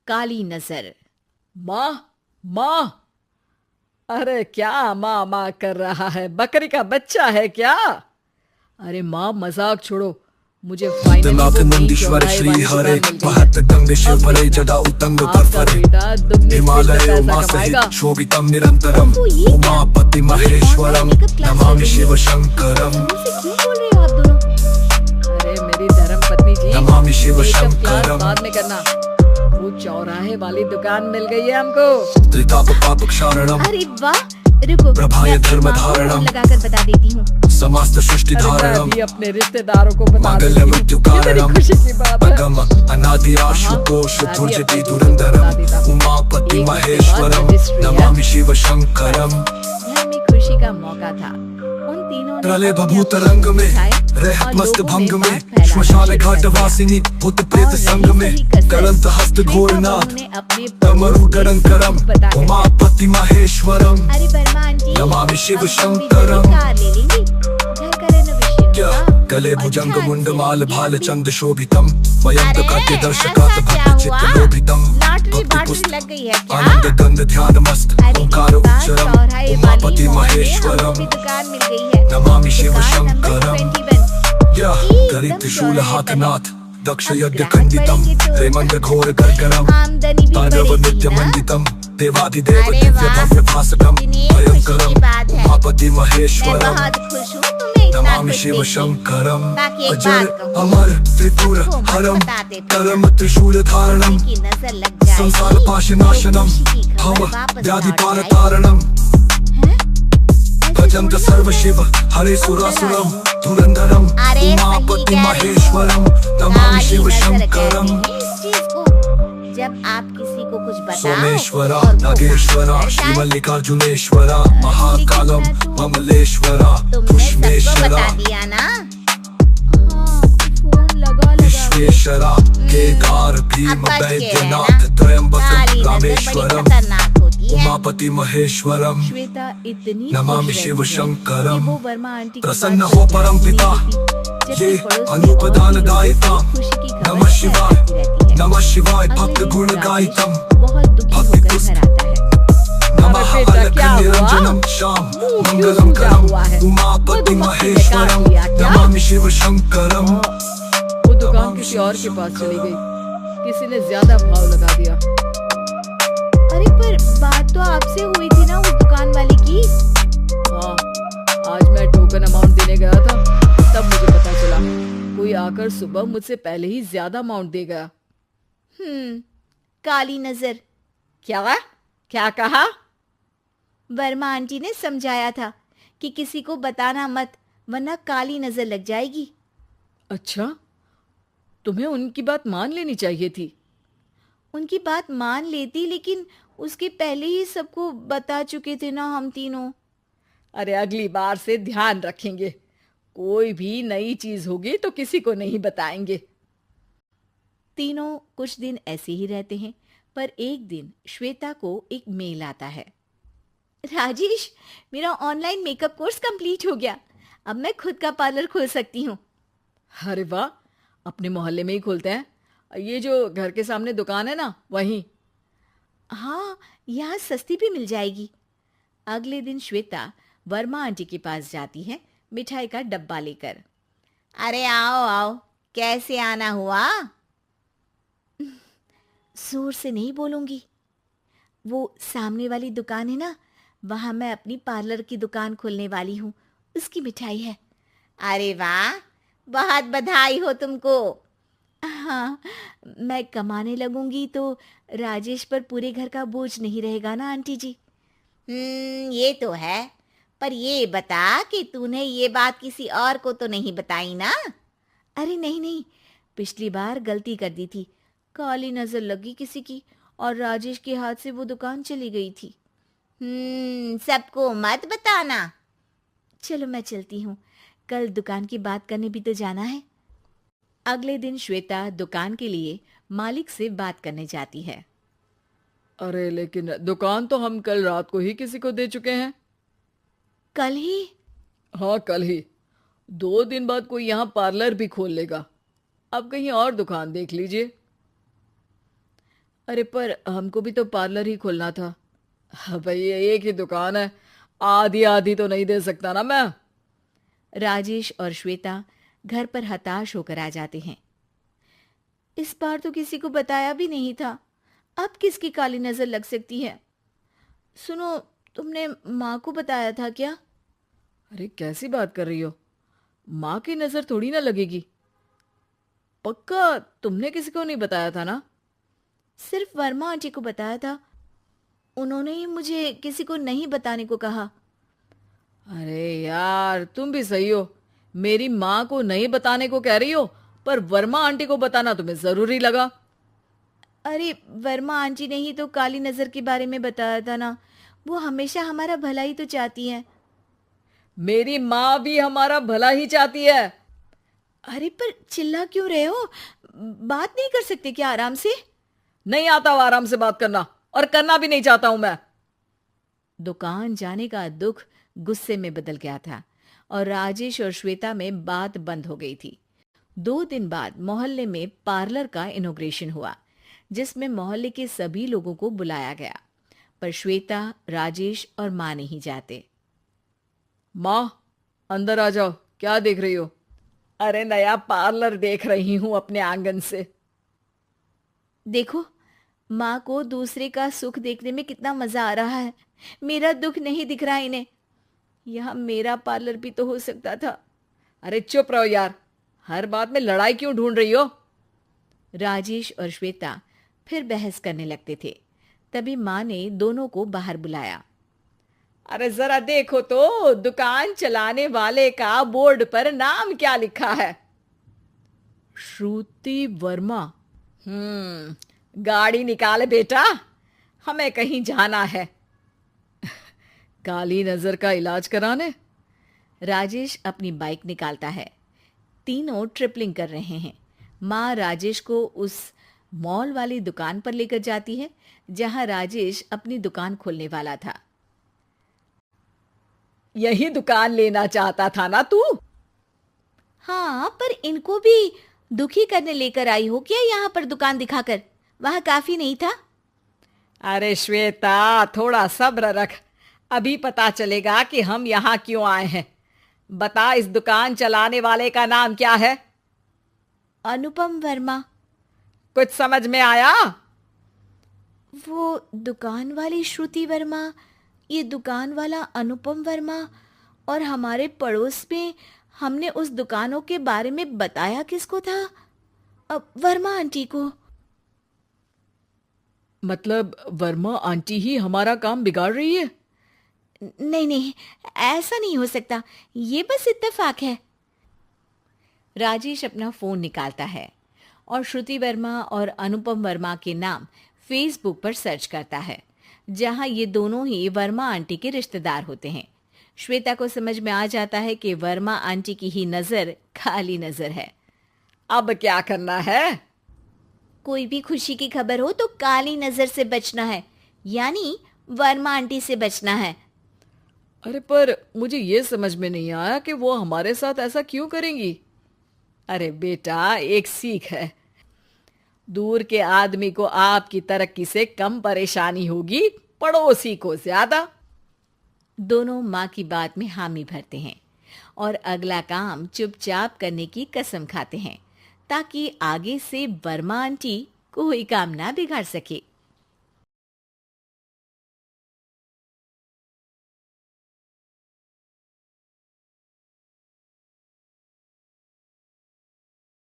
काली नजर। माँ, माँ। अरे क्या माँ माँ कर रहा है? बकरी का बच्चा है क्या? अरे माँ, मजाक छोड़ो। मुझे फाइनली वो दिनाथ मेन नंदीश्वर चौराहे श्री वाली हरे दुकान मिल गई है। महत गंग शिव अब परे देखना, जडा उतंग पर आपका फरे बेटा दुगनी स्पीड में हिमालय पैसा उमा कमाएगा। सहित शोभितम निरंतरम ओहो, ये क्या? उमापति ये Maheshwaram online makeup class Namami चल रही शिव है। शंकरम मुझसे क्यों बोल रहे हो आप दोनों? अरे मेरी धर्म पत्नी जी, नमामि शिव मेकअप क्लास शंकरम बाद में करना। वो चौराहे वाली दुकान मिल गई है हमको। त्रिताप पाप क्षारणम अरे वाह, रुको, प्रभाय मैं अपनी धर्म माँ को धारणम फोन लगाकर बता देती हूँ। समस्त सृष्टि अरे मैं धारणम भी अपने रिश्तेदारों को बता मंगल देती हूँ। मृत्यु ये मेरी कारणम खुशी की बात है। पगम अनादि आशुतोष हाँ, धुर्जति अभी धुरंधरम बता देता हूँ। उमापति एक हफ्ते बाद महेश्वरम रजिस्ट्री है। नमामि शिव शंकरम घर में खुशी का मौका था। उन तीनों ने प्रलय अपने बभूत अपने रंग में उठाए रहत और मस्त लोगों भंग में में बात फैलाना श्मशान शुरू घाट कर दिया। वासिनी भूत प्रेत और संग रही में सही कसर, कलंत हस्त श्वेता घोरनाथ बहू ने अपने तमरु पड़ोस गरं के करम सब बताकर उमापति महेश्वरम अरे वर्मा आंटी, नमामि शिव अब हम भी शंकरम। जल्दी कार ले लेंगे। घर का रेनोवेशन क्या होगा। गले और भुजंग ध्यान मुंड से, माल ये भाल अभी- चंद शोभितम मयंक अरे, काट्य ऐसा दर्शकात क्या भक्त चित्त हुआ? लोभितम लॉटरी भक्ति बाटरी पुस्त लग गई है क्या? आनंद गंध ध्यान मस्त अरे, ओंकार इस बार उच्चरम चौराहे वाली उमापति मॉल में हमको महेश्वरम भी दुकान मिल गई है। नमामि शिव दुकान नंबर शंकरम 21। या एकदम करी त्रिशूल चौराहे हाथ पर है। नाथ दक्ष अब यज्ञ ग्राहक खंडितम बढ़ेंगे तो हेमंत घोर करकरम आमदनी भी तांडव बढ़ेगी नित्य ना। मंडितम देवादिदेव अरे दिव्य वाह, भव्य भासकम कितनी खुशी भयंकरम की बात है। उमापति मैं महेश्वरम बहुत खुश हूँ तुम्हें इतना नमामि खुश शिव देख के। शंकरम बाकी एक अजर बात कहूँ, अमर त्रिपुर इसको मत हरम बताते थे करम ना। त्रिशूल धारणम किसी की नजर लग जाएगी संसार तो पाशनाशनम खुशी की खबर भव वापस व्याधि लौट पार जाएगी। तारणम हैं? ऐसे भजंत थोड़ी सर्व होता है। शिव हरे सुरासुरम धुरंधरम अरे सही उमापति कह रही हो। महेश्वरम नमामि काली शिव नजर शंकरम कहते हैं इस चीज को। जब आप किसी को कुछ बताओ सोमेश्वरा और वो नागेश्वरा काम श्री करता है, मल्लिकार्जुनेश्वरा महाकालम लेकिन मैं तो- ममलेश्वरा तुमने सबको पुष्मेश्वरा बता दिया ना। हाँ, फोन लगा लगा के। विश्वेश्वरा केदार भीम अब बच गए हैं ना। वैद्यनाथ त्रयंबक काली नजर बड़ी रामेश्वरम खतरनाक होती है। उमापति महेश्वरम श्वेता इतनी नमामि खुश शिव रहती है शंकरम। कि वो वर्मा आंटी की प्रसन्न बात हो पर परम ध्यान पिता, नहीं देती, जबकि ये पड़ोस में अनुपदान और भी लोगों गायिता। से खुशी की खबर नमः शिवाय, फैलती रहती है। नमः शिवाय अगले भक्त दिन गुण राजेश गायितम बहुत दुखी भक्ति होकर पुस्त घर आता है। नमः बेटा, अलख क्या हुआ? निरंजनम श्याम मुंह क्यों मंगलम सूजा करम हुआ है? उमापति मधुमक्खी ने काट महेश्वरम लिया क्या? नमामि शिव शंकरम। वो दुकान किसी और के पास चली गई। किसी ने ज्यादा भाव लगा दिया। अरे पर बात तो आपसे हुई थी ना उस दुकान वाले की। हाँ, आज मैं टोकन अमाउंट देने गया था, तब मुझे पता चला कोई आकर सुबह मुझसे पहले ही ज्यादा अमाउंट दे गया। काली नजर। क्या क्या कहा? वर्मा आंटी ने समझाया था कि किसी को बताना मत, वरना काली नजर लग जाएगी। अच्छा, तुम्हें उनकी बात मान लेनी चाहिए थी। उनकी बात मान लेती, लेकिन उसके पहले ही सबको बता चुके थे ना हम तीनों। अरे अगली बार से ध्यान रखेंगे। कोई भी नई चीज होगी तो किसी को नहीं बताएंगे। तीनों कुछ दिन ऐसे ही रहते हैं, पर एक दिन श्वेता को एक मेल आता है। राजेश, मेरा ऑनलाइन मेकअप कोर्स कंप्लीट हो गया। अब मैं खुद का पार्लर खोल सकती हूँ। अरे वाह, अपने मोहल्ले में ही खोलते हैं। ये जो घर के सामने दुकान है ना, वहीं। हाँ, यहाँ सस्ती भी मिल जाएगी। अगले दिन श्वेता वर्मा आंटी के पास जाती है मिठाई का डब्बा लेकर। अरे आओ आओ, कैसे आना हुआ? जोर से नहीं बोलूंगी। वो सामने वाली दुकान है ना, वहां मैं अपनी पार्लर की दुकान खोलने वाली हूँ, उसकी मिठाई है। अरे वाह, बहुत बधाई हो तुमको। हाँ, मैं कमाने लगूंगी तो राजेश पर पूरे घर का बोझ नहीं रहेगा ना आंटी जी। ये तो है, पर ये बता कि तूने ये बात किसी और को तो नहीं बताई ना? अरे नहीं नहीं, पिछली बार गलती कर दी थी, काली नजर लगी किसी की और राजेश के हाथ से वो दुकान चली गई थी। सबको मत बताना। चलो मैं चलती हूँ, कल दुकान की बात करने भी तो जाना है। अगले दिन श्वेता दुकान के लिए मालिक से बात करने जाती है। अरे लेकिन दुकान तो हम कल रात को ही किसी को दे चुके हैं। कल ही? हाँ, कल ही। 2 दिन बाद कोई यहाँ पार्लर भी खोल लेगा। अब कहीं और दुकान देख लीजिए। अरे पर हमको भी तो पार्लर ही खोलना था। हाँ भाई, ये एक ही दुकान है, आधी आधी तो नहीं दे सकता ना मैं। राजेश और श्वेता घर पर हताश होकर आ जाते हैं। इस बार तो किसी को बताया भी नहीं था, अब किसकी काली नजर लग सकती है। सुनो, तुमने माँ को बताया था क्या? अरे कैसी बात कर रही हो, माँ की नजर थोड़ी ना लगेगी। पक्का तुमने किसी को नहीं बताया था ना? सिर्फ वर्मा आंटी को बताया था, उन्होंने ही मुझे किसी को नहीं बताने को कहा। अरे यार, तुम भी सही हो, मेरी माँ को नहीं बताने को कह रही हो, पर वर्मा आंटी को बताना तुम्हें जरूरी लगा। अरे वर्मा आंटी ने ही तो काली नजर के बारे में बताया था ना, वो हमेशा हमारा भला ही तो चाहती हैं। मेरी माँ भी हमारा भला ही चाहती है। अरे पर चिल्ला क्यों रहे हो? बात नहीं कर सकते क्या आराम से? नहीं आता वो आराम से बात करना, और करना भी नहीं चाहता हूं मैं। दुकान जाने का दुख गुस्से में बदल गया था और राजेश और श्वेता में बात बंद हो गई थी। 2 दिन बाद मोहल्ले में पार्लर का इनॉग्रेशन हुआ, जिसमें मोहल्ले के सभी लोगों को बुलाया गया, पर श्वेता, राजेश और माँ नहीं जाते। माँ, अंदर आ जाओ, क्या देख रही हो? अरे नया पार्लर देख रही हूं अपने आंगन से। देखो, माँ को दूसरे का सुख देखने में कितना मजा आ रहा है, मेरा दुख नहीं दिख रहा इन्हें। यहाँ मेरा पार्लर भी तो हो सकता था। अरे चुप रहो यार, हर बात में लड़ाई क्यों ढूंढ रही हो? राजेश और श्वेता फिर बहस करने लगते थे। तभी माँ ने दोनों को बाहर बुलाया। अरे जरा देखो तो, दुकान चलाने वाले का बोर्ड पर नाम क्या लिखा है? श्रुति वर्मा। गाड़ी निकाल बेटा, हमें कहीं जाना है। काली नजर का इलाज कराने? राजेश अपनी बाइक निकालता है। तीनों ट्रिपलिंग कर रहे हैं। माँ राजेश को उस मॉल वाली दुकान पर लेकर जाती है जहां राजेश अपनी दुकान खोलने वाला था। यही दुकान लेना चाहता था ना तू? हाँ, पर इनको भी दुखी करने लेकर आई हो क्या यहाँ पर दुकान दिखाकर? वहां काफी नहीं था? अरे श्वेता, थोड़ा सब्र रख, अभी पता चलेगा कि हम यहाँ क्यों आए हैं। बता, इस दुकान चलाने वाले का नाम क्या है? अनुपम वर्मा। कुछ समझ में आया? वो दुकान वाली श्रुति वर्मा, ये दुकान वाला अनुपम वर्मा, और हमारे पड़ोस में हमने उस दुकानों के बारे में बताया किसको था? अब वर्मा आंटी को। मतलब वर्मा आंटी ही हमारा काम बिगाड़ रही है? नहीं नहीं, ऐसा नहीं हो सकता, ये बस इत्तेफाक है। राजेश अपना फोन निकालता है और श्रुति वर्मा और अनुपम वर्मा के नाम फेसबुक पर सर्च करता है, जहां ये दोनों ही वर्मा आंटी के रिश्तेदार होते हैं। श्वेता को समझ में आ जाता है कि वर्मा आंटी की ही नजर खाली नजर है। अब क्या करना है? कोई भी खुशी की खबर हो तो काली नजर से बचना है, यानी वर्मा आंटी से बचना है। अरे पर मुझे ये समझ में नहीं आया कि वो हमारे साथ ऐसा क्यों करेंगी। अरे बेटा, एक सीख है, दूर के आदमी को आपकी तरक्की से कम परेशानी होगी, पड़ोसी को ज्यादा। दोनों माँ की बात में हामी भरते हैं और अगला काम चुपचाप करने की कसम खाते हैं, ताकि आगे से वर्मा आंटी कोई काम ना बिगाड़ सके।